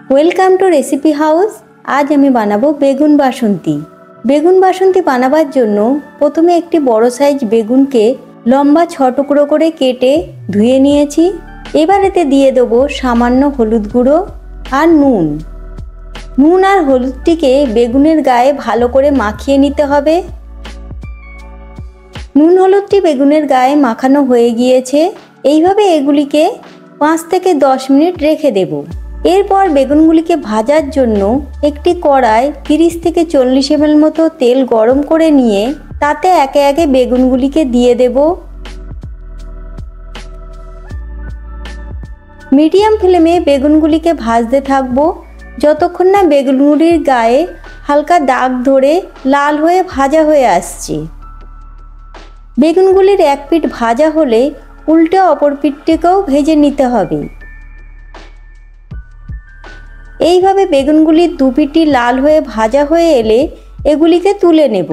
Welcome to recipe house. আজ আমি বানাবো বেগুন বাসন্তী। বেগুন বাসন্তী বানাবার জন্য প্রথমে একটি বড় সাইজ বেগুনকে লম্বা 6 টুকরো করে কেটে ধুয়ে নিয়েছি। এবার এতে দিয়ে দেবো সামান্য হলুদ গুঁড়ো আর নুন। নুন আর হলুদটিকে বেগুনের গায়ে ভালো করে মাখিয়ে নিতে হবে। নুন হলুদটি বেগুনের গায়ে মাখানো হয়ে গিয়েছে। এইভাবে এগুলিকে 5 থেকে 10 মিনিট রেখে দেব। এরপর বেগুনগুলিকে ভাজার জন্য একটি কড়ায় 30 থেকে 40 ml মতো তেল গরম করে নিয়ে তাতে একে একে বেগুনগুলিকে দিয়ে দেব। মিডিয়াম ফ্লেমে বেগুনগুলিকে ভাজতে থাকবো যতক্ষণ না বেগুনগুলির গায়ে হালকা দাগ ধরে লাল হয়ে ভাজা হয়ে আসছে। বেগুনগুলির এক পিঠ ভাজা হলে উল্টে অপর পিঠটিকেও ভেজে নিতে হবে। এইভাবে বেগুনগুলির দু পিঠই লাল হয়ে ভাজা হয়ে এলে এগুলিকে তুলে নেব।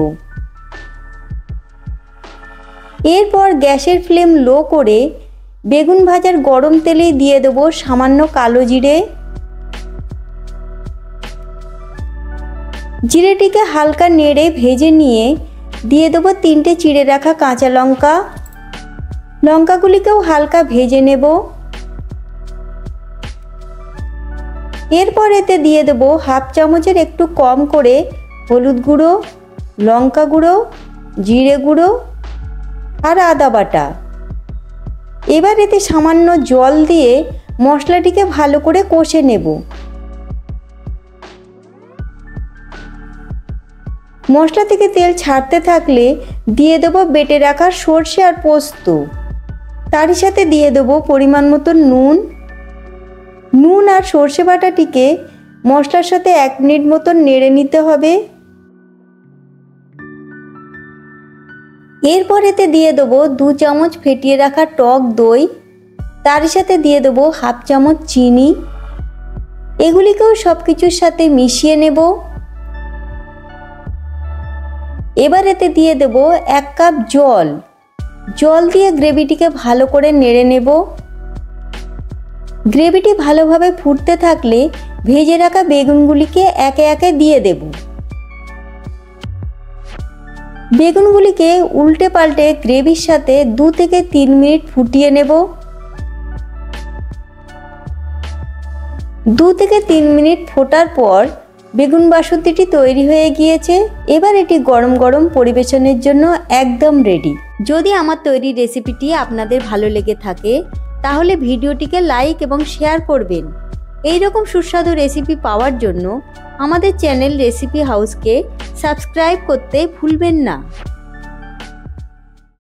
এরপর গ্যাসের ফ্লেম লো করে বেগুন ভাজার গরম তেলে দিয়ে দেব সামান্য কালো জিরে। জিরেটিকে হালকা নেড়ে ভেজে নিয়ে দিয়ে দেবো 3টে চিড়ে রাখা কাঁচা লঙ্কা। লঙ্কাগুলিকেও হালকা ভেজে নেব। এরপর এতে দিয়ে দেবো হাফ চামচের একটু কম করে হলুদ গুঁড়ো, লঙ্কা গুঁড়ো, জিরে গুঁড়ো আর আদা বাটা। এবার এতে সামান্য জল দিয়ে মশলাটিকে ভালো করে কষে নেব। মশলা থেকে তেল ছাড়তে থাকলে দিয়ে দেবো বেটে রাখা সর্ষে আর পোস্ত। তারই সাথে দিয়ে দেবো পরিমাণ মতো নুন। নুন আর সর্ষে বাটাটিকে মশলার সাথে 1 মিনিট মতো নেড়ে নিতে হবে। এরপর এতে দিয়ে দেবো 2 চামচ ফেটিয়ে রাখা টক দই। তারই সাথে দিয়ে দেবো হাফ চামচ চিনি। এগুলিকেও সব কিছুর সাথে মিশিয়ে নেব। এবার এতে দিয়ে দেব 1 কাপ জল। জল দিয়ে গ্রেভিটিকে ভালো করে নেড়ে নেব। গ্রেভিটি ভালোভাবে ফুটতে থাকলে ভেজে রাখা বেগুনগুলিকে একে একে দিয়ে দেব। বেগুনগুলিকে উল্টে পাল্টে গ্রেভির সাথে 2 থেকে 3 মিনিট ফুটিয়ে নেব। 2 থেকে 3 মিনিট ফোটার পর বেগুন বাসন্তীটি তৈরি হয়ে গিয়েছে। এবার এটি গরম গরম পরিবেশনের জন্য একদম রেডি। যদি আমার তৈরি রেসিপিটি আপনাদের ভালো লেগে থাকে তাহলে ভিডিওটিকে লাইক এবং শেয়ার করবেন। এই রকম সুস্বাদু রেসিপি পাওয়ার জন্য আমাদের চ্যানেল রেসিপি হাউসকে সাবস্ক্রাইব করতে ভুলবেন না।